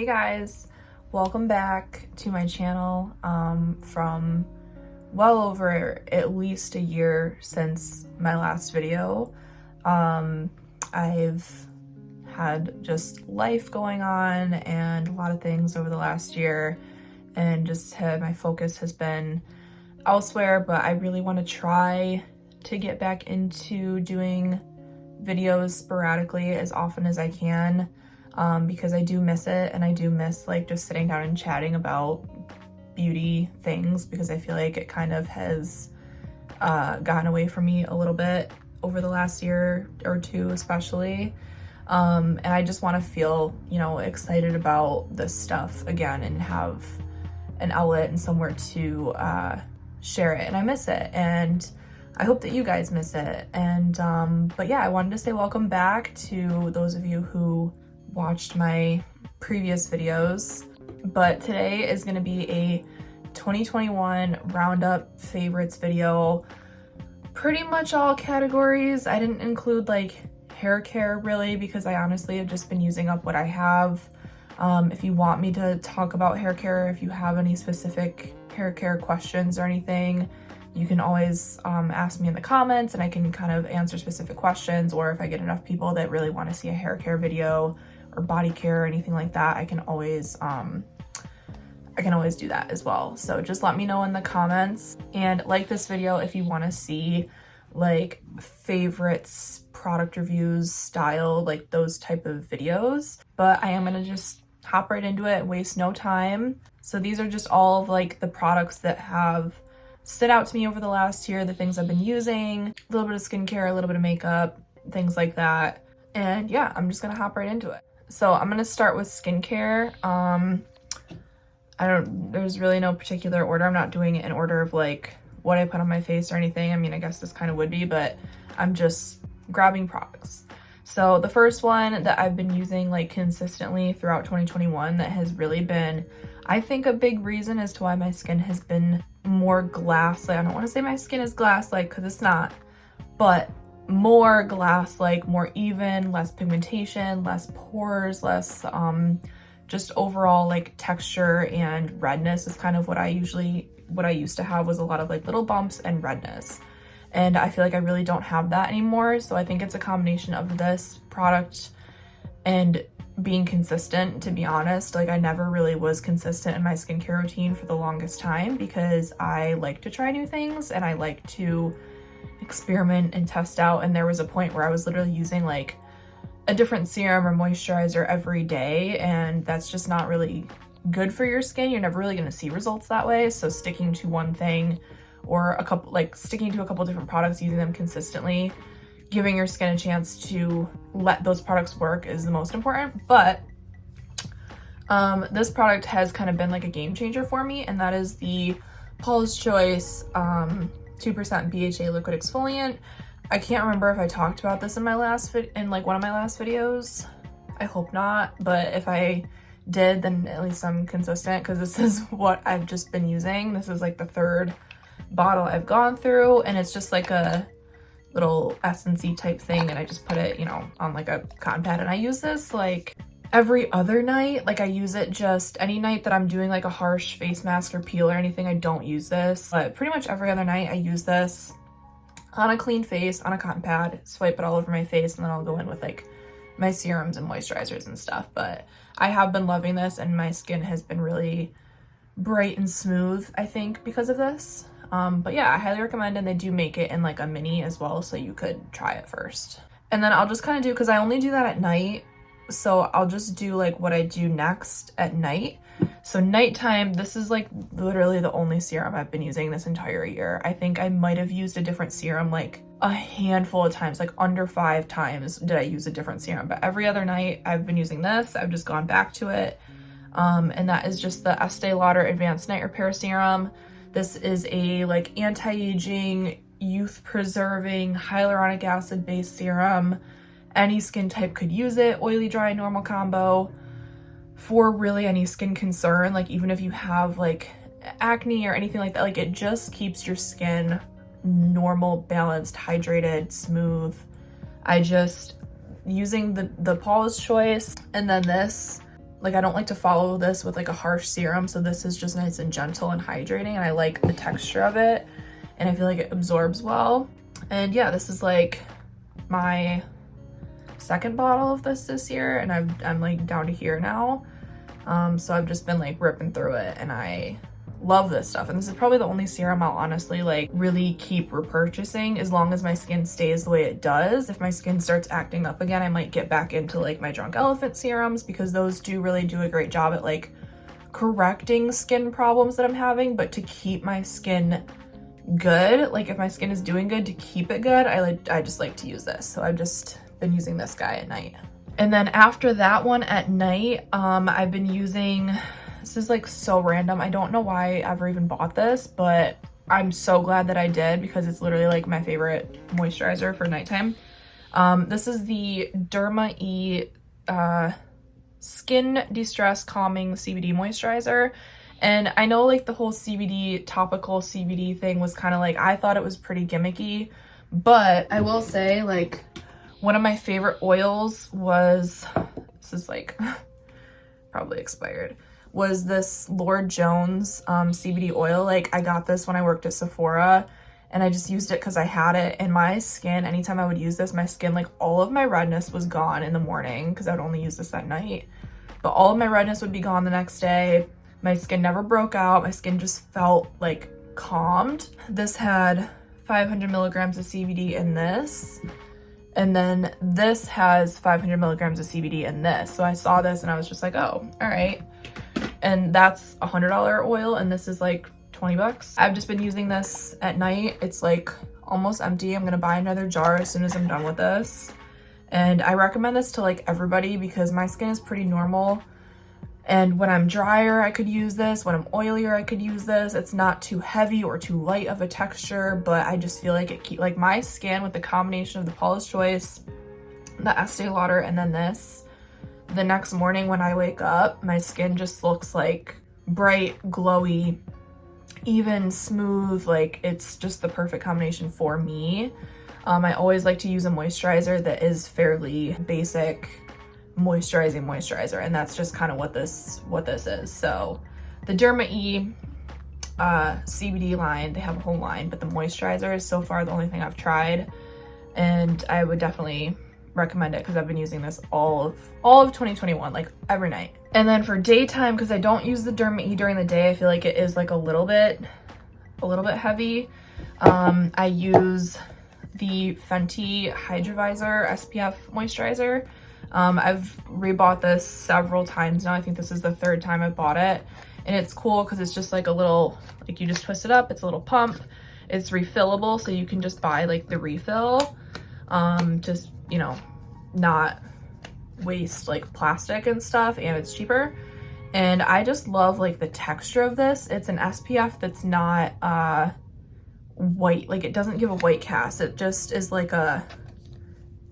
Hey guys, welcome back to my channel. From well over at least a year since my last video. I've had just life going on and a lot of things over the last year, and my focus has been elsewhere, but I really want to try to get back into doing videos sporadically as often as I can, because I do miss it, and I do miss like just sitting down and chatting about beauty things, because I feel like it kind of has gotten away from me a little bit over the last year or two especially. And I just want to feel, excited about this stuff again and have an outlet and somewhere to share it, and I miss it, and I hope that you guys miss it. And but yeah, I wanted to say welcome back to those of you who watched my previous videos. But today is going to be a 2021 roundup favorites video, pretty much all categories. I didn't include like hair care really, because I honestly have just been using up what I have. If you want me to talk about hair care, if you have any specific hair care questions or anything, you can always ask me in the comments, and I can kind of answer specific questions. Or if I get enough people that really want to see a hair care video or body care or anything like that, I can always do that as well. So just let me know in the comments, and like this video if you want to see like favorites, product reviews style, like those type of videos. But I am gonna just hop right into it, waste no time. So these are just all of like the products that have stood out to me over the last year, the things I've been using, a little bit of skincare, a little bit of makeup, things like that. And yeah, I'm just gonna hop right into it. So I'm gonna start with skincare. There's really no particular order. I'm not doing it in order of like what I put on my face or anything. I mean, I guess this kind of would be, but I'm just grabbing products. So the first one that I've been using like consistently throughout 2021 that has really been, I think, a big reason as to why my skin has been more glass-like. I don't want to say my skin is glass-like because it's not, but more glass-like, more even, less pigmentation, less pores, less just overall like texture and redness is kind of what I used to have, was a lot of like little bumps and redness. And I feel like I really don't have that anymore. So I think it's a combination of this product and being consistent, to be honest. Like I never really was consistent in my skincare routine for the longest time, because I like to try new things and I like to experiment and test out. And there was a point where I was literally using like a different serum or moisturizer every day, and that's just not really good for your skin. You're never really going to see results that way. So sticking to one thing, or sticking to a couple different products, using them consistently, giving your skin a chance to let those products work is the most important. But this product has kind of been like a game changer for me, and that is the Paula's Choice 2% BHA liquid exfoliant. I can't remember if I talked about this in my last one of my last videos. I hope not, but if I did, then at least I'm consistent, because this is what I've just been using. This is like the third bottle I've gone through, and it's just like a little essence-y type thing, and I just put it, on like a cotton pad, and I use this like every other night. Like I use it just any night that I'm doing like a harsh face mask or peel or anything, I don't use this, but pretty much every other night I use this on a clean face, on a cotton pad, swipe it all over my face, and then I'll go in with like my serums and moisturizers and stuff. But I have been loving this, and my skin has been really bright and smooth, I think, because of this. But yeah, I highly recommend, and they do make it in like a mini as well, so you could try it first. And then I'll just kind of do, because I only do that at night, so I'll just do like what I do next at night. So nighttime, this is like literally the only serum I've been using this entire year. I think I might have used a different serum like a handful of times, like under 5 times did I use a different serum, but every other night I've been using this. I've just gone back to it. And that is just the Esteé Lauder Advanced Night Repair Serum. This is a like anti-aging, youth preserving, hyaluronic acid based serum. Any skin type could use it, oily, dry, normal combo, for really any skin concern. Like even if you have like acne or anything like that, like it just keeps your skin normal, balanced, hydrated, smooth. I just using the Paula's Choice and then this like I don't like to follow this with like a harsh serum, so this is just nice and gentle and hydrating, and I like the texture of it, and I feel like it absorbs well. And yeah, this is like my second bottle of this year, and I'm like down to here now. So I've just been like ripping through it, and I love this stuff. And this is probably the only serum I'll honestly like really keep repurchasing as long as my skin stays the way it does. If my skin starts acting up again, I might get back into like my Drunk Elephant serums, because those do really do a great job at like correcting skin problems that I'm having. But to keep my skin good, like if my skin is doing good, to keep it good, I just like to use this. So I've just been using this guy at night. And then after that one at night, I've been using, this is like so random, I don't know why I ever even bought this, but I'm so glad that I did, because it's literally like my favorite moisturizer for nighttime. This is the Derma-E Skin De-Stress Calming CBD Moisturizer. And I know like the whole CBD, topical CBD thing was kind of like, I thought it was pretty gimmicky, but I will say like one of my favorite oils was, this is like probably expired, was this Lord Jones CBD oil. Like I got this when I worked at Sephora, and I just used it because I had it. And my skin, anytime I would use this, my skin, like all of my redness was gone in the morning, because I would only use this at night. But all of my redness would be gone the next day. My skin never broke out. My skin just felt like calmed. This had 500 milligrams of CBD in this. And then this has 500 milligrams of CBD in this. So I saw this and I was just like, oh, all right. And that's a $100 oil, and this is like 20 bucks. I've just been using this at night. It's like almost empty. I'm gonna buy another jar as soon as I'm done with this. And I recommend this to like everybody, because my skin is pretty normal. And when I'm drier, I could use this. When I'm oilier, I could use this. It's not too heavy or too light of a texture, but I just feel like it like my skin with the combination of the Paula's Choice, the Esteé Lauder, and then this, the next morning when I wake up, my skin just looks like bright, glowy, even smooth. Like it's just the perfect combination for me. I always like to use a moisturizer that is fairly basic, moisturizer, and that's just kind of what this is. So the Derma-E CBD line, they have a whole line, but the moisturizer is so far the only thing I've tried, and I would definitely recommend it, because I've been using this all of 2021, like every night. And then for daytime, because I don't use the Derma-E during the day, I feel like it is like a little bit heavy. I use the Fenty Hydra SPF moisturizer. I've rebought this several times now. I think this is the third time I've bought it, and it's cool because it's just like a little, like you just twist it up, it's a little pump, it's refillable, so you can just buy like the refill, just, you know, not waste like plastic and stuff, and it's cheaper. And I just love like the texture of this. It's an SPF that's not white, like it doesn't give a white cast, it just is like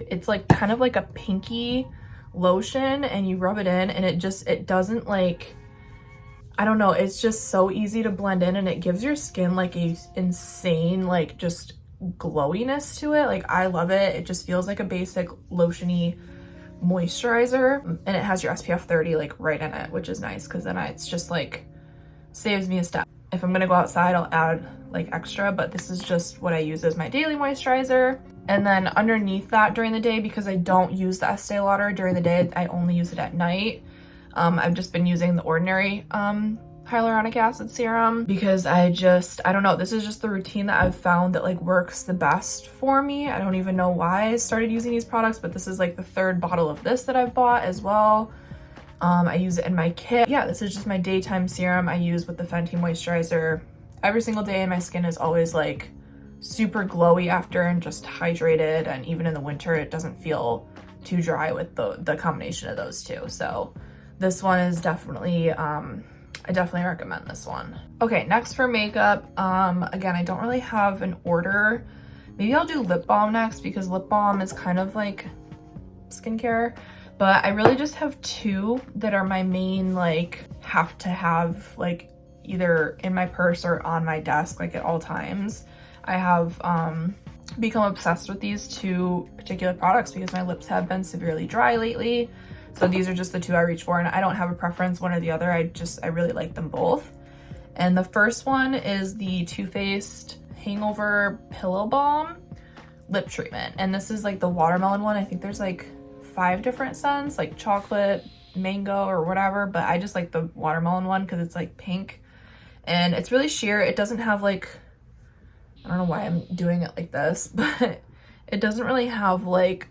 it's like kind of like a pinky lotion, and you rub it in, and it doesn't like, I don't know, it's just so easy to blend in, and it gives your skin like a insane like just glowiness to it. Like I love it. It just feels like a basic lotiony moisturizer, and it has your SPF 30 like right in it, which is nice, because then it's just like saves me a step. If I'm gonna go outside, I'll add like extra, but this is just what I use as my daily moisturizer. And then underneath that during the day, because I don't use the Estee Lauder during the day, I only use it at night. I've just been using the ordinary hyaluronic acid serum, because I don't know, this is just the routine that I've found that like works the best for me. I don't even know why I started using these products, but this is like the third bottle of this that I've bought as well. I use it in my kit. Yeah, this is just my daytime serum I use with the Fenty moisturizer every single day, and my skin is always like super glowy after and just hydrated, and even in the winter it doesn't feel too dry with the combination of those two. So this one is definitely I definitely recommend this one. Okay, next for makeup, again, I don't really have an order. Maybe I'll do lip balm next, because lip balm is kind of like skincare, but I really just have two that are my main, like have to have like either in my purse or on my desk like at all times. I have become obsessed with these two particular products because my lips have been severely dry lately. So these are just the two I reach for, and I don't have a preference one or the other. I really like them both. And the first one is the Too Faced Hangover Pillow Balm Lip Treatment. And this is like the watermelon one. I think there's like 5 different scents, like chocolate, mango, or whatever, but I just like the watermelon one because it's like pink. And it's really sheer. It doesn't have like, I don't know why I'm doing it like this, but it doesn't really have like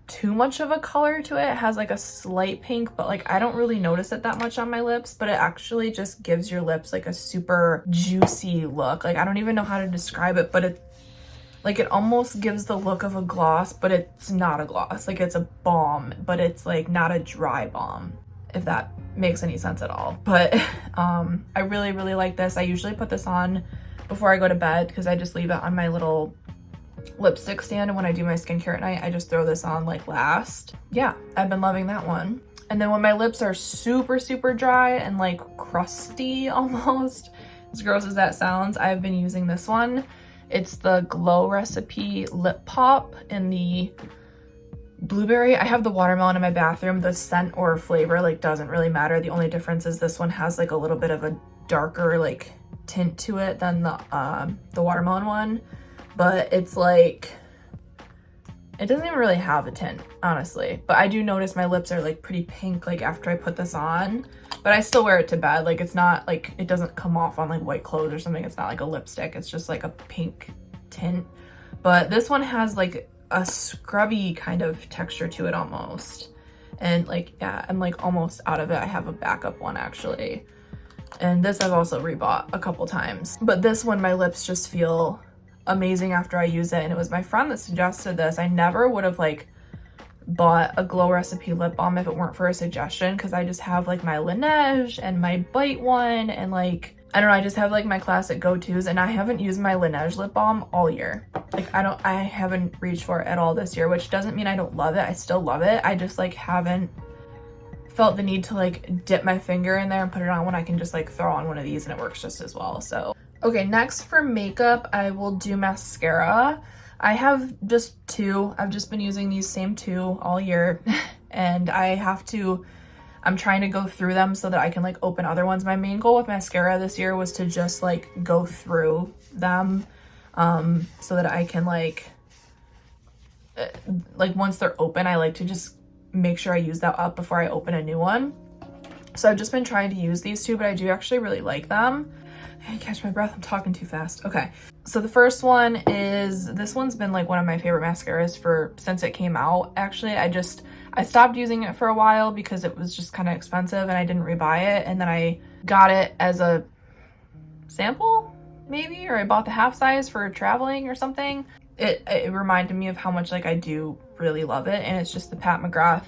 too much of a color to it. It has like a slight pink, but like I don't really notice it that much on my lips, but it actually just gives your lips like a super juicy look. Like I don't even know how to describe it, but it almost gives the look of a gloss, but it's not a gloss. Like it's a balm, but it's like not a dry balm, if that makes any sense at all. But I really like this. I usually put this on before I go to bed because I just leave it on my little lipstick stand, and when I do my skincare at night I just throw this on like last. Yeah, I've been loving that one. And then when my lips are super dry and like crusty almost, as gross as that sounds, I've been using this one. It's the Glow Recipe Lip Pop in the blueberry. I have the watermelon in my bathroom. The scent or flavor like doesn't really matter. The only difference is this one has like a little bit of a darker like tint to it than the watermelon one. But it's like, it doesn't even really have a tint, honestly. But I do notice my lips are like pretty pink like after I put this on. But I still wear it to bed. Like it's not like, it doesn't come off on like white clothes or something. It's not like a lipstick. It's just like a pink tint. But this one has like a scrubby kind of texture to it almost. And like, yeah, I'm like almost out of it. I have a backup one actually. And this I've also rebought a couple times. But this one, my lips just feel amazing after I use it. And it was my friend that suggested this. I never would have like bought a Glow Recipe lip balm if it weren't for a suggestion, because I just have like my Laneige and my Bite one, and like I don't know, I just have like my classic go-tos, and I haven't used my Laneige lip balm all year. Like I haven't reached for it at all this year, which doesn't mean I don't love it. I still love it. I just like haven't felt the need to like dip my finger in there and put it on when I can just like throw on one of these and it works just as well. So okay, next for makeup, I will do mascara. I have just 2. I've just been using these same 2 all year, and I'm trying to go through them so that I can like open other ones. My main goal with mascara this year was to just like go through them so that I can like once they're open, I like to just make sure I use that up before I open a new one. So I've just been trying to use these 2, but I do actually really like them. I catch my breath, I'm talking too fast. Okay, so the first one is, this one's been like one of my favorite mascaras since it came out. Actually, I stopped using it for a while because it was just kind of expensive and I didn't rebuy it. And then I got it as a sample, maybe, or I bought the half size for traveling or something. It reminded me of how much like I do really love it. And it's just the Pat McGrath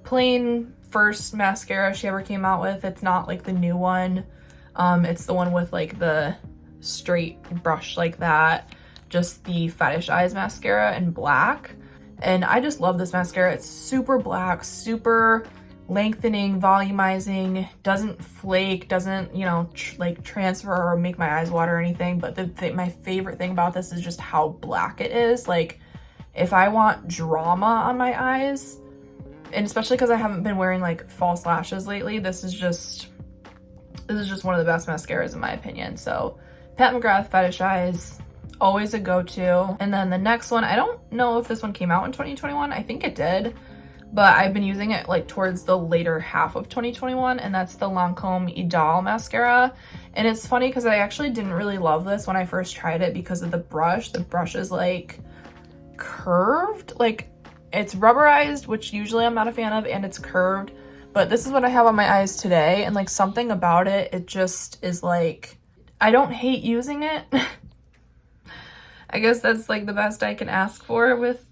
plain first mascara she ever came out with. It's not like the new one. It's the one with like the straight brush like that, just the Fetish Eyes mascara in black. And I just love this mascara. It's super black, super lengthening, volumizing, doesn't flake, doesn't, you know, like transfer or make my eyes water or anything. But my favorite thing about this is just how black it is. Like if I want drama on my eyes, and especially because I haven't been wearing like false lashes lately, this is just one of the best mascaras in my opinion. So Pat McGrath Fetish Eyes, always a go-to. And then the next one, I don't know if this one came out in 2021. I think it did, but I've been using it like towards the later half of 2021, and that's the Lancôme Idôle mascara. And it's funny because I actually didn't really love this when I first tried it because of the brush. The brush is like curved, like it's rubberized, which usually I'm not a fan of, and it's curved. But this is what I have on my eyes today, and like something about it, it just is like, I don't hate using it. I guess that's like the best I can ask for with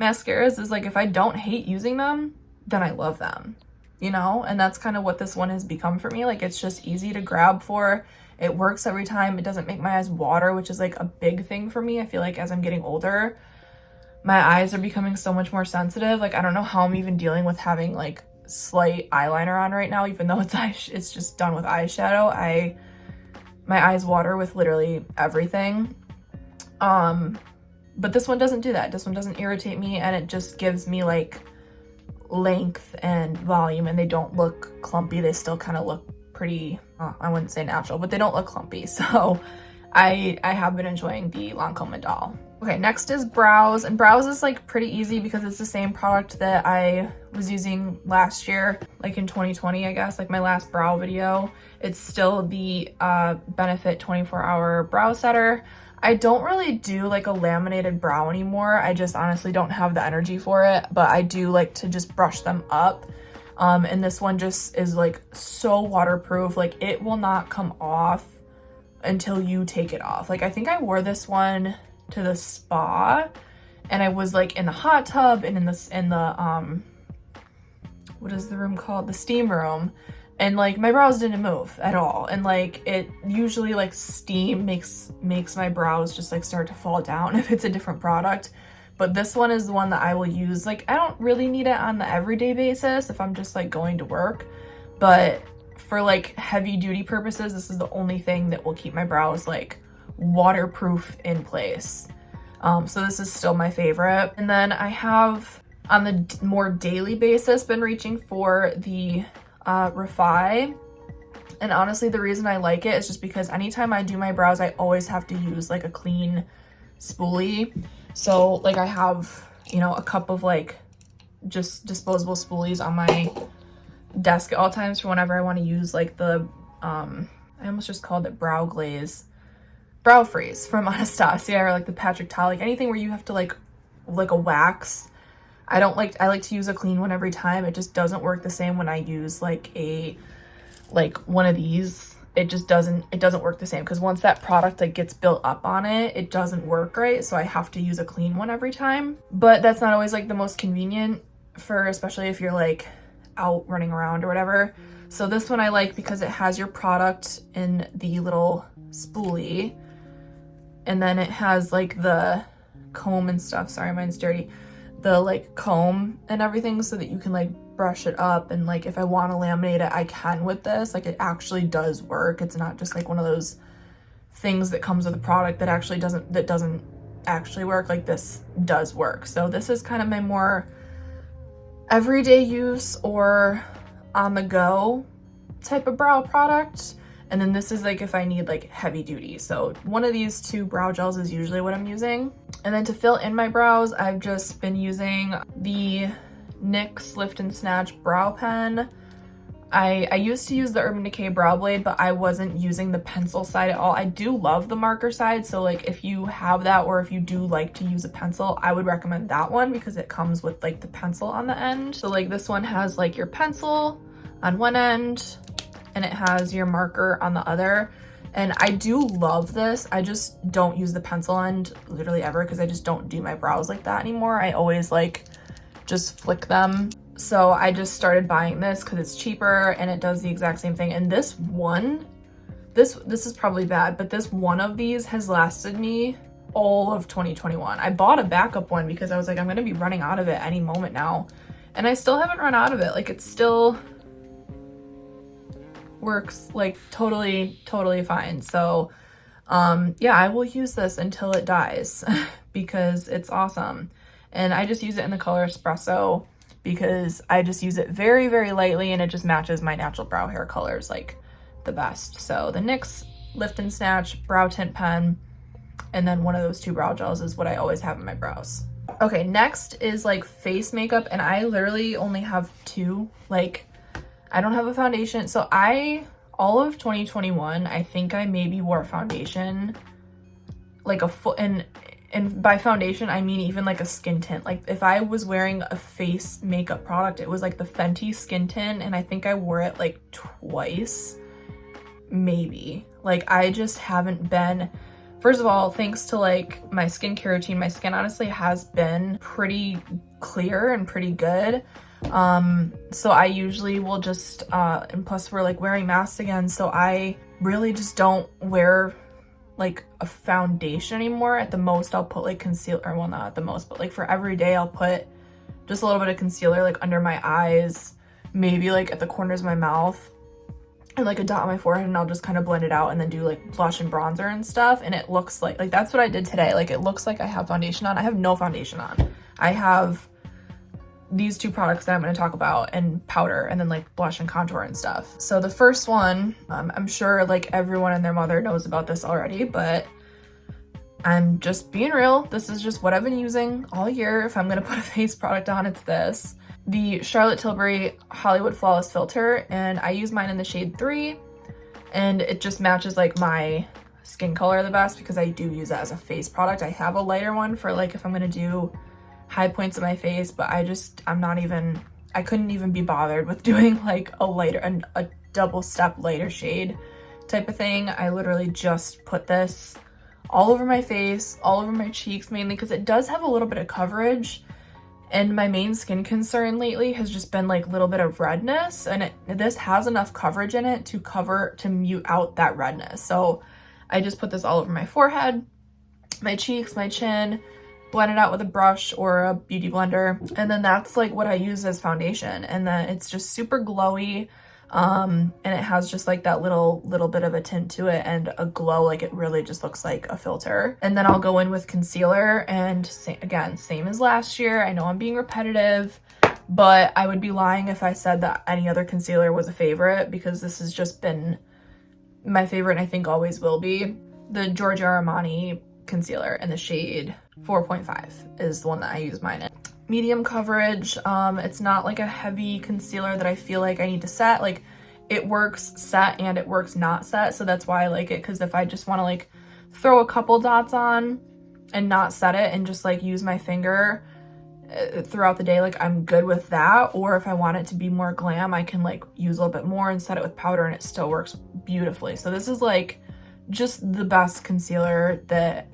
mascaras, is like if I don't hate using them, then I love them, you know? And that's kind of what this one has become for me. Like it's just easy to grab for. It works every time. It doesn't make my eyes water, which is like a big thing for me. I feel like as I'm getting older, my eyes are becoming so much more sensitive. Like I don't know how I'm even dealing with having like slight eyeliner on right now, even though it's just done with eyeshadow. My eyes water with literally everything. But this one doesn't do that. This one doesn't irritate me, and it just gives me like length and volume, and they don't look clumpy. They still kind of look pretty, I wouldn't say natural, but they don't look clumpy. So I have been enjoying the Lancôme Idôle. Okay, next is brows, and brows is like pretty easy because it's the same product that I was using last year, like in 2020, I guess, like my last brow video. It's still the Benefit 24-hour brow setter. I don't really do like a laminated brow anymore. I just honestly don't have the energy for it, but I do like to just brush them up. And this one just is like so waterproof, like it will not come off until you take it off. Like I think I wore this one to the spa, and I was like in the hot tub and in the what is the room called, the steam room, and like my brows didn't move at all. And like it usually, like steam makes my brows just like start to fall down if it's a different product, but this one is the one that I will use. Like I don't really need it on the everyday basis if I'm just like going to work, but for like heavy duty purposes, this is the only thing that will keep my brows like waterproof in place. So this is still my favorite. And then I have on the more daily basis been reaching for the Refi, and honestly the reason I like it is just because anytime I do my brows I always have to use like a clean spoolie. So like I have, you know, a cup of like just disposable spoolies on my desk at all times for whenever I want to use like the I almost just called it brow glaze, brow freeze from Anastasia, or like the Patrick Ta, like anything where you have to like a wax. I like to use a clean one every time. It just doesn't work the same when I use like one of these. It doesn't work the same, because once that product like gets built up on it, it doesn't work right. So I have to use a clean one every time. But that's not always like the most convenient for, especially if you're like out running around or whatever. So this one I like because it has your product in the little spoolie, and then it has like the comb and stuff. Sorry, mine's dirty. The like comb and everything, so that you can like brush it up, and like if I want to laminate it I can with this. Like it actually does work. It's not just like one of those things that comes with a product that actually doesn't actually work. Like this does work. So this is kind of my more everyday use or on the go type of brow product. And then this is like if I need like heavy duty. So one of these two brow gels is usually what I'm using. And then to fill in my brows, I've just been using the NYX Lift and Snatch brow pen. I used to use the Urban Decay brow blade, but I wasn't using the pencil side at all. I do love the marker side, so like if you have that, or if you do like to use a pencil, I would recommend that one because it comes with like the pencil on the end. So like this one has like your pencil on one end, and it has your marker on the other. And I do love this. I just don't use the pencil end literally ever, because I just don't do my brows like that anymore. I always like just flick them. So I just started buying this because it's cheaper and it does the exact same thing. And this one, this is probably bad, but this one of these has lasted me all of 2021. I bought a backup one because I was like, I'm gonna be running out of it any moment now. And I still haven't run out of it. Like it still works like totally fine. So yeah, I will use this until it dies because it's awesome. And I just use it in the color Espresso because I just use it very lightly, and it just matches my natural brow hair colors like the best. So the NYX Lift and Snatch brow tint pen, and then one of those two brow gels is what I always have in my brows. Okay, next is like face makeup, and I literally only have two. Like I don't have a foundation. So all of 2021, I think I maybe wore foundation like a full, and by foundation, I mean even like a skin tint. Like if I was wearing a face makeup product, it was like the Fenty skin tint, and I think I wore it like twice, maybe. Like I just haven't been, first of all, thanks to like my skincare routine, my skin honestly has been pretty clear and pretty good. So I usually will just, and plus we're like wearing masks again, so I really just don't wear like a foundation anymore. At the most I'll put like concealer, well not at the most, but like for every day I'll put just a little bit of concealer like under my eyes, maybe like at the corners of my mouth, and like a dot on my forehead, and I'll just kind of blend it out and then do like blush and bronzer and stuff. And it looks like that's what I did today. Like it looks like I have foundation on. I have no foundation on. I have these two products that I'm going to talk about, and powder, and then like blush and contour and stuff. So the first one, I'm sure like everyone and their mother knows about this already, but I'm just being real. This is just what I've been using all year. If I'm going to put a face product on, it's this. The Charlotte Tilbury Hollywood Flawless Filter, and I use mine in the shade 3, and it just matches like my skin color the best because I do use it as a face product. I have a lighter one for like if I'm going to do high points of my face, but I couldn't even be bothered with doing like a lighter, a double step lighter shade type of thing. I literally just put this all over my face, all over my cheeks, mainly because it does have a little bit of coverage, and my main skin concern lately has just been like a little bit of redness, and this has enough coverage in it to mute out that redness. So I just put this all over my forehead, my cheeks, my chin, blend it out with a brush or a beauty blender, and then that's like what I use as foundation. And then it's just super glowy, and it has just like that little bit of a tint to it and a glow. Like it really just looks like a filter. And then I'll go in with concealer, and same as last year. I know I'm being repetitive, but I would be lying if I said that any other concealer was a favorite, because this has just been my favorite and I think always will be. The Giorgio Armani concealer in the shade 4.5 is the one that I use mine in. Medium coverage. It's not like a heavy concealer that I feel like I need to set. Like it works set and it works not set, so that's why I like it, because if I just want to like throw a couple dots on and not set it and just like use my finger throughout the day, like I'm good with that. Or if I want it to be more glam, I can like use a little bit more and set it with powder, and it still works beautifully. So this is like just the best concealer that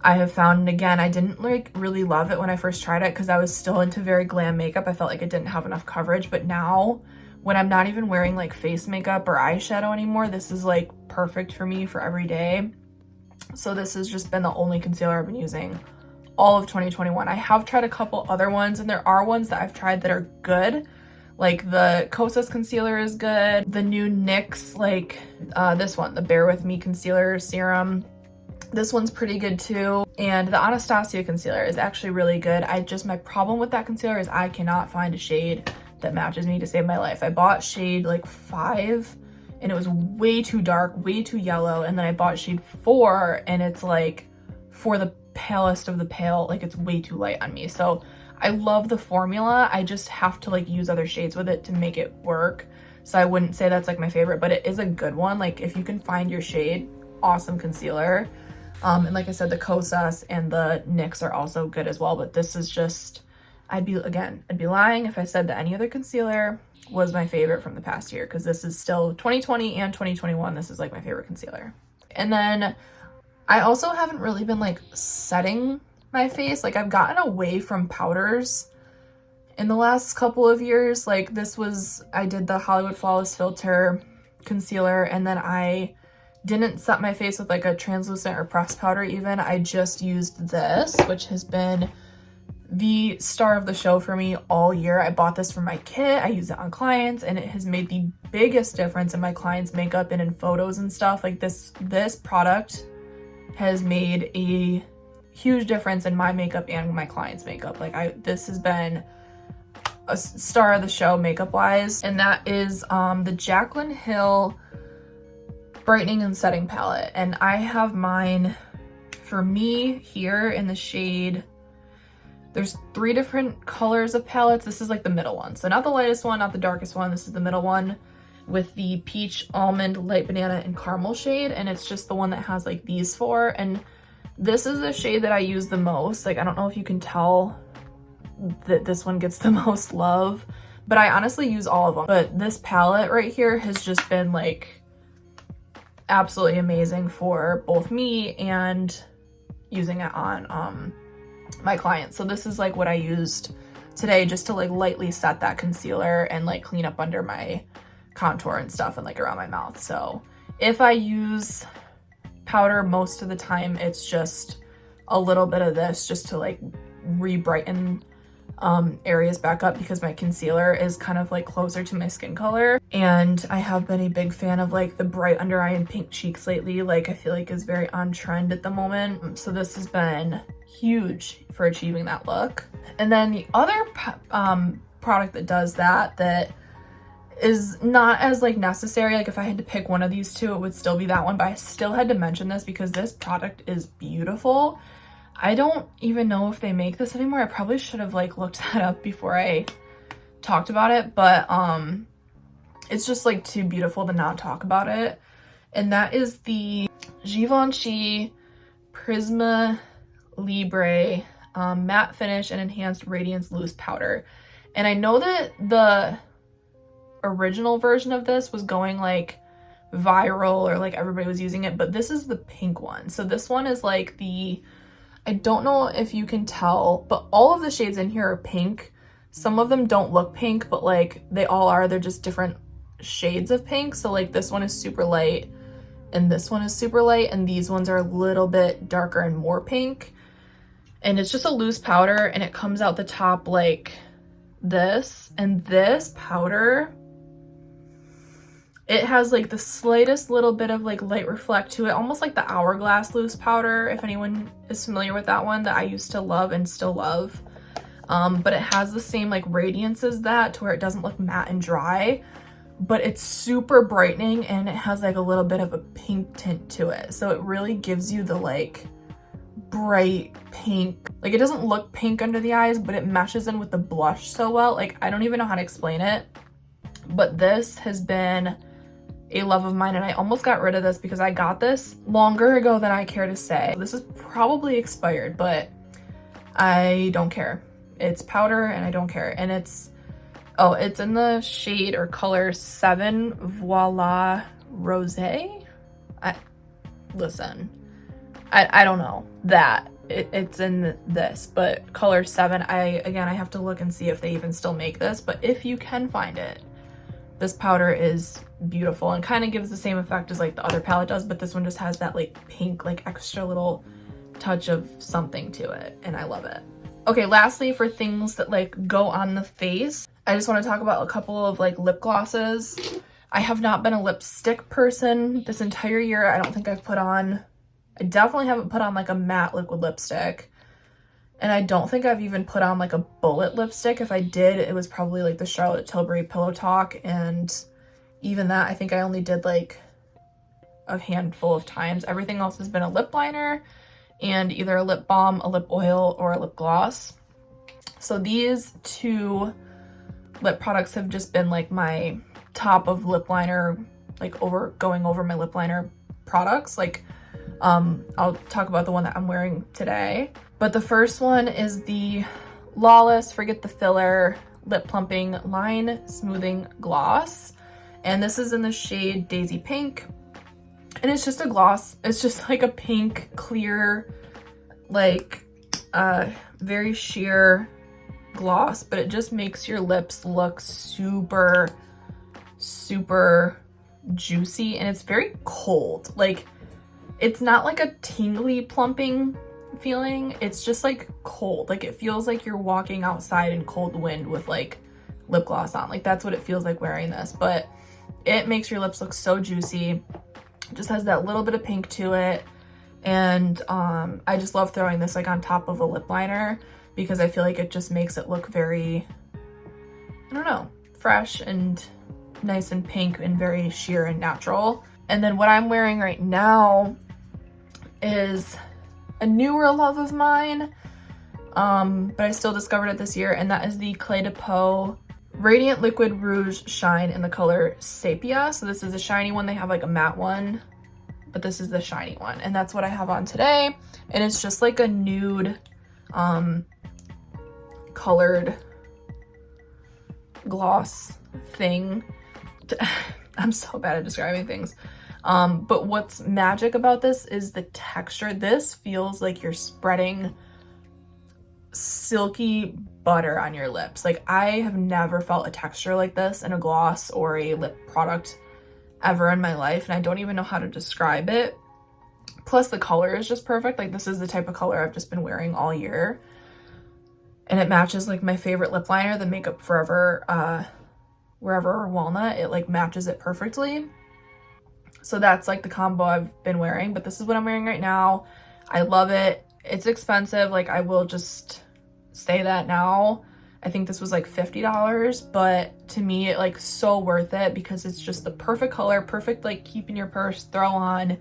I have found. And again, I didn't like really love it when I first tried it because I was still into very glam makeup. I felt like it didn't have enough coverage, but now when I'm not even wearing like face makeup or eyeshadow anymore, this is like perfect for me for every day. So this has just been the only concealer I've been using all of 2021. I have tried a couple other ones, and there are ones that I've tried that are good. Like the Kosas concealer is good. The new NYX, like this one, the Bare With Me concealer serum, this one's pretty good too. And the Anastasia concealer is actually really good. My problem with that concealer is I cannot find a shade that matches me to save my life. I bought shade like 5 and it was way too dark, way too yellow. And then I bought shade 4 and it's like for the palest of the pale, like it's way too light on me. So I love the formula. I just have to like use other shades with it to make it work. So I wouldn't say that's like my favorite, but it is a good one. Like if you can find your shade, awesome concealer. And like I said, the Kosas and the NYX are also good as well, but this is just, I'd be lying if I said that any other concealer was my favorite from the past year, because this is still 2020 and 2021. This is like my favorite concealer. And then I also haven't really been like setting my face. Like I've gotten away from powders in the last couple of years. Like I did the Hollywood Flawless Filter concealer, and then I didn't set my face with like a translucent or pressed powder even. I just used this, which has been the star of the show for me all year. I bought this for my kit. I use it on clients, and it has made the biggest difference in my clients' makeup and in photos and stuff. Like this product has made a huge difference in my makeup and my clients' makeup. Like this has been a star of the show makeup wise, and that is the Jaclyn Hill brightening and setting palette. And I have mine for me here in the shade, there's 3 different colors of palettes. This is like the middle one, so not the lightest one, not the darkest one. This is the middle one with the peach, almond, light banana, and caramel shade, and it's just the one that has like these 4. And this is the shade that I use the most. Like I don't know if you can tell that this one gets the most love, but I honestly use all of them. But this palette right here has just been like absolutely amazing for both me and using it on my clients. So this is like what I used today just to like lightly set that concealer and like clean up under my contour and stuff and like around my mouth. So if I use powder, most of the time it's just a little bit of this just to like re-brighten areas back up, because my concealer is kind of like closer to my skin color. And I have been a big fan of like the bright under eye and pink cheeks lately. Like I feel like is very on trend at the moment. So this has been huge for achieving that look. And then the other product that does that is not as like necessary, like if I had to pick one of these two, it would still be that one, but I still had to mention this because this product is beautiful. I don't even know if they make this anymore. I probably should have like looked that up before I talked about it, but it's just like too beautiful to not talk about it. And that is the Givenchy Prisme Libre matte finish and enhanced radiance loose powder. And I know that the original version of this was going like viral, or like everybody was using it, but this is the pink one. So this one is like the, I don't know if you can tell, but all of the shades in here are pink. Some of them don't look pink, but like they all are. They're just different shades of pink. So like this one is super light and this one is super light, and these ones are a little bit darker and more pink. And it's just a loose powder, and it comes out the top like this. And this powder, it has like the slightest little bit of like light reflect to it, almost like the Hourglass loose powder, if anyone is familiar with that one, that I used to love and still love. But it has the same like radiance as that, to where it doesn't look matte and dry, but it's super brightening, and it has like a little bit of a pink tint to it. So it really gives you the like bright pink, like it doesn't look pink under the eyes, but it meshes in with the blush so well. Like I don't even know how to explain it, but this has been a love of mine, and I almost got rid of this because I got this longer ago than I care to say. This is probably expired, but I don't care. It's powder and I don't care. And it's in the shade or color 7 Voile Rosé. Listen, I don't know that it's in this, but color 7, I have to look and see if they even still make this, but if you can find it, this powder is beautiful and kind of gives the same effect as like the other palette does, but this one just has that like pink, like extra little touch of something to it, and I love it. Okay, lastly, for things that like go on the face, I just want to talk about a couple of like lip glosses. I have not been a lipstick person this entire year. I don't think I definitely haven't put on like a matte liquid lipstick. And I don't think I've even put on like a bullet lipstick. If I did, it was probably like the Charlotte Tilbury Pillow Talk. And even that, I think I only did like a handful of times. Everything else has been a lip liner and either a lip balm, a lip oil, or a lip gloss. So these two lip products have just been like my top of lip liner, like going over my lip liner products. Like I'll talk about the one that I'm wearing today. But the first one is the Lawless Forget the Filler Lip Plumping Line Smoothing Gloss. And this is in the shade Daisy Pink. And it's just a gloss. It's just like a pink, clear, like very sheer gloss, but it just makes your lips look super, super juicy. And it's very cold. Like, it's not like a tingly plumping feeling. It's just like cold. Like, it feels like you're walking outside in cold wind with like lip gloss on. Like, that's what it feels like wearing this. But it makes your lips look so juicy. It just has that little bit of pink to it. And I just love throwing this like on top of a lip liner because I feel like it just makes it look very, I don't know, fresh and nice and pink and very sheer and natural. And then what I'm wearing right now is a newer love of mine, but I still discovered it this year, and that is the Clé de Peau Radiant Liquid Rouge Shine in the color Sepia. So this is a shiny one. They have like a matte one, but this is the shiny one, and that's what I have on today. And it's just like a nude colored gloss thing. I'm so bad at describing things. But what's magic about this is the texture. This feels like you're spreading silky butter on your lips. Like, I have never felt a texture like this in a gloss or a lip product ever in my life, and I don't even know how to describe it. Plus the color is just perfect. Like, this is the type of color I've just been wearing all year, and it matches like my favorite lip liner, the Makeup Forever Wherever Walnut. It like matches it perfectly. So that's like the combo I've been wearing, but this is what I'm wearing right now. I love it. It's expensive, like I will just say that now. I think this was like $50, but to me it like so worth it because it's just the perfect color, perfect like keep in your purse, throw on,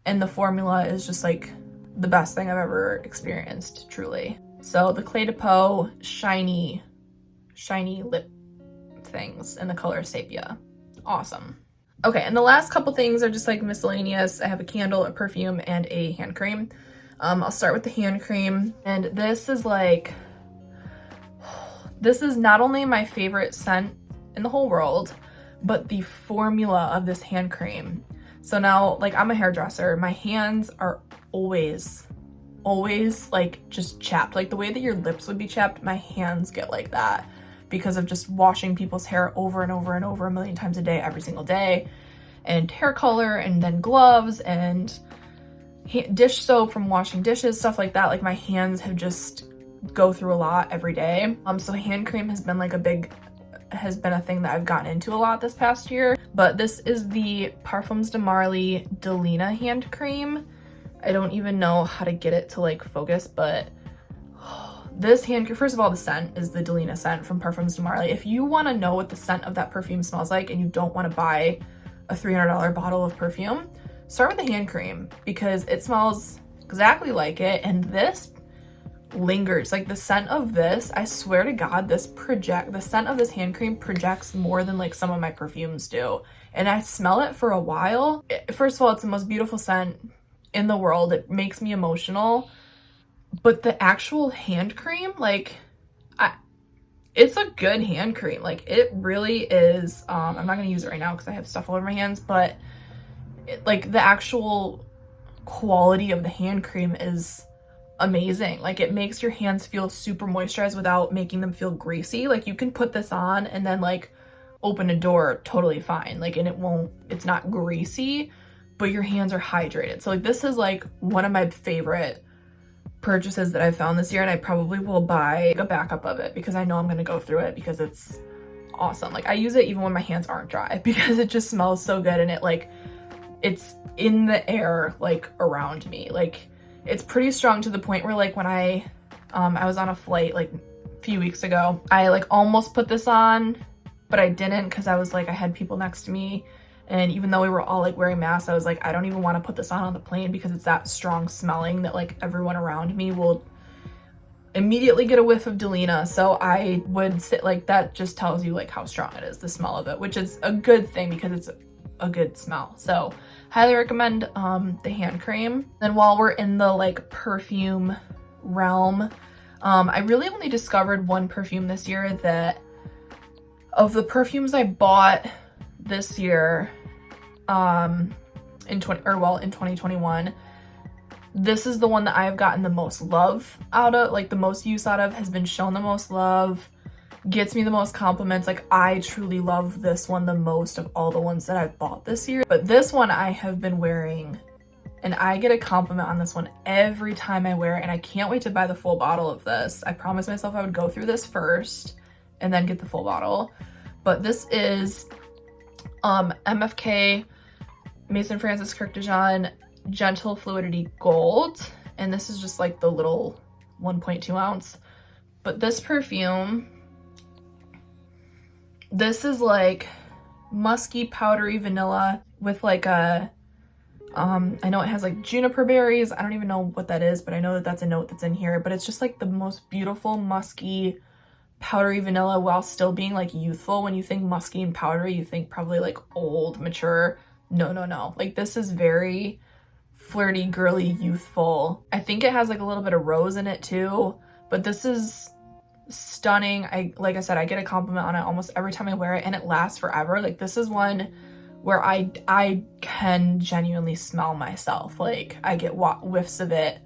and the formula is just like the best thing I've ever experienced, truly. So the Clé de Peau shiny lip things in the color Sepia. Awesome. Okay, and the last couple things are just like miscellaneous. I have a candle, a perfume, and a hand cream. I'll start with the hand cream, and this is like, this is not only my favorite scent in the whole world, but the formula of this hand cream. So now, like, I'm a hairdresser. My hands are always like just chapped. Like the way that your lips would be chapped, my hands get like that because of just washing people's hair over and over and over a million times a day, every single day. And hair color, and then gloves, and dish soap from washing dishes, stuff like that. Like my hands have just go through a lot every day. So hand cream has been like a thing that I've gotten into a lot this past year. But this is the Parfums de Marly Delina hand cream. I don't even know how to get it to like focus, but this hand cream, first of all, the scent is the Delina scent from Parfums de Marly. If you want to know what the scent of that perfume smells like and you don't want to buy a $300 bottle of perfume, start with the hand cream because it smells exactly like it, and this lingers. Like the scent of this, I swear to God, the scent of this hand cream projects more than like some of my perfumes do. And I smell it for a while. First of all, it's the most beautiful scent in the world. It makes me emotional. But the actual hand cream, like, it's a good hand cream. Like it really is. I'm not gonna use it right now because I have stuff all over my hands, but like the actual quality of the hand cream is amazing. Like it makes your hands feel super moisturized without making them feel greasy. Like you can put this on and then like open a door totally fine. Like, and it's not greasy, but your hands are hydrated. So like this is like one of my favorite purchases that I found this year, and I probably will buy a backup of it because I know I'm gonna go through it because it's awesome. Like I use it even when my hands aren't dry because it just smells so good, and it like, it's in the air like around me. Like it's pretty strong to the point where like when I was on a flight like a few weeks ago, I like almost put this on, but I didn't because I was like, I had people next to me, and even though we were all like wearing masks, I was like, I don't even want to put this on the plane because it's that strong smelling that like everyone around me will immediately get a whiff of Delina. So I would sit like, that just tells you like how strong it is, the smell of it, which is a good thing because it's a good smell. So highly recommend the hand cream. Then while we're in the like perfume realm, I really only discovered one perfume this year that, of the perfumes I bought this year, in 2021, this is the one that I have gotten the most love out of, like the most use out of, has been shown the most love, gets me the most compliments. Like I truly love this one the most of all the ones that I've bought this year. But this one I have been wearing, and I get a compliment on this one every time I wear it, and I can't wait to buy the full bottle of this. I promised myself I would go through this first and then get the full bottle. But this is MFK Maison Francis Kurkdjian-Gentle Fluidity Gold, and this is just like the little 1.2 ounce. But this perfume, this is like musky powdery vanilla with like a I know it has like juniper berries. I don't even know what that is, but I know that that's a note that's in here. But it's just like the most beautiful musky powdery vanilla while still being like youthful. When you think musky and powdery, you think probably like old, mature. No. Like this is very flirty, girly, youthful. I think it has like a little bit of rose in it too, but this is stunning. Like I said, I get a compliment on it almost every time I wear it, and it lasts forever. Like this is one where I can genuinely smell myself. Like I get whiffs of it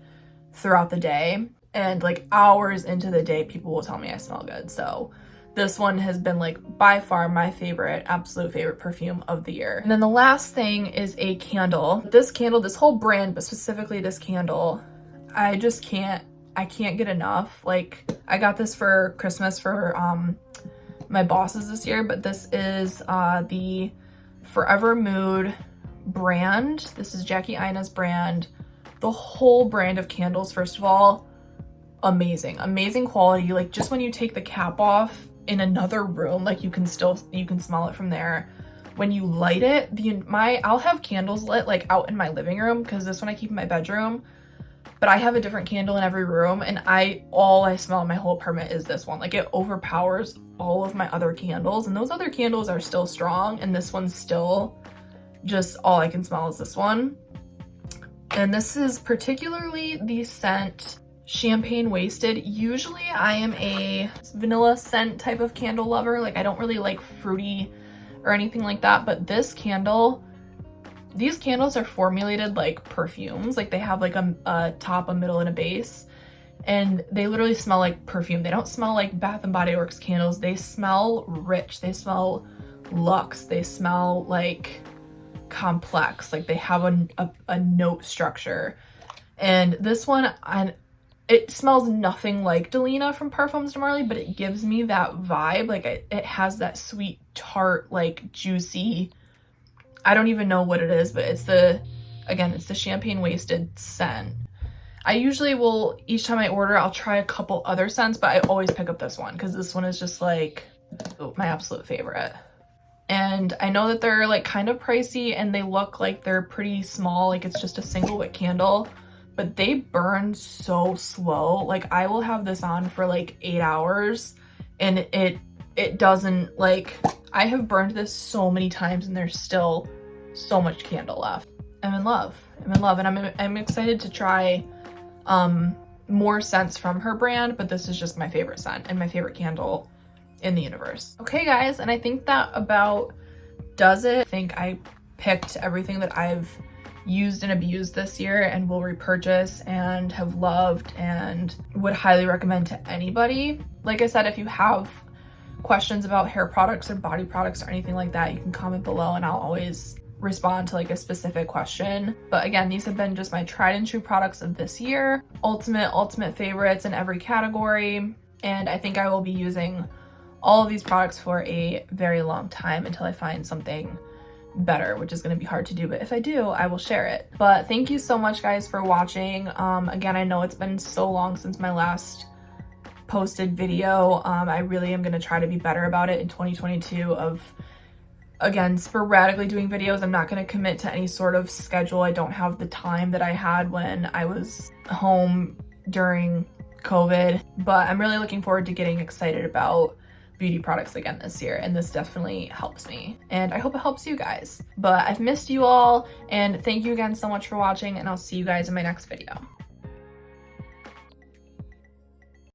throughout the day, and like hours into the day people will tell me I smell good. So this one has been like by far my favorite, absolute favorite perfume of the year. And then the last thing is a candle. This candle, this whole brand, but specifically this candle, I can't get enough. Like I got this for Christmas for my bosses this year, but this is the Forever Mood brand. This is Jackie Aina's brand. The whole brand of candles, first of all, amazing quality. Like, just when you take the cap off in another room, like you can smell it from there. When you light it, I'll have candles lit like out in my living room, because this one I keep in my bedroom, but I have a different candle in every room, and all I smell in my whole apartment is this one. Like, it overpowers all of my other candles, and those other candles are still strong, and this one's still just all I can smell is this one. And this is particularly the scent Champagne Wasted. Usually I am a vanilla scent type of candle lover. Like, I don't really like fruity or anything like that, but these candles are formulated like perfumes. Like, they have like a top, a middle, and a base, and they literally smell like perfume. They don't smell like Bath and Body Works candles. They smell rich, they smell luxe, they smell like complex, like they have a note structure. And this one, it smells nothing like Delina from Parfums de Marly, but it gives me that vibe. Like, it has that sweet, tart, like juicy, I don't even know what it is, but it's the Champagne Wasted scent. I usually will, each time I order, I'll try a couple other scents, but I always pick up this one because this one is just like my absolute favorite. And I know that they're like kind of pricey, and they look like they're pretty small, like it's just a single wick candle, but they burn so slow. Like, I will have this on for like 8 hours, and it doesn't, like, I have burned this so many times and there's still so much candle left. I'm in love, and I'm excited to try more scents from her brand, but this is just my favorite scent and my favorite candle in the universe. Okay guys, and I think that about does it. I think I picked everything that I've used and abused this year and will repurchase and have loved and would highly recommend to anybody. Like I said, if you have questions about hair products or body products or anything like that, you can comment below and I'll always respond to like a specific question. But again, these have been just my tried and true products of this year. Ultimate favorites in every category. And I think I will be using all of these products for a very long time until I find something better, which is going to be hard to do, but if I do, I will share it. But thank you so much guys for watching. Again, I know it's been so long since my last posted video. I really am going to try to be better about it in 2022 of, again, sporadically doing videos. I'm not going to commit to any sort of schedule. I don't have the time that I had when I was home during COVID, but I'm really looking forward to getting excited about beauty products again this year, and this definitely helps me, and I hope it helps you guys. But I've missed you all, and thank you again so much for watching, and I'll see you guys in my next video.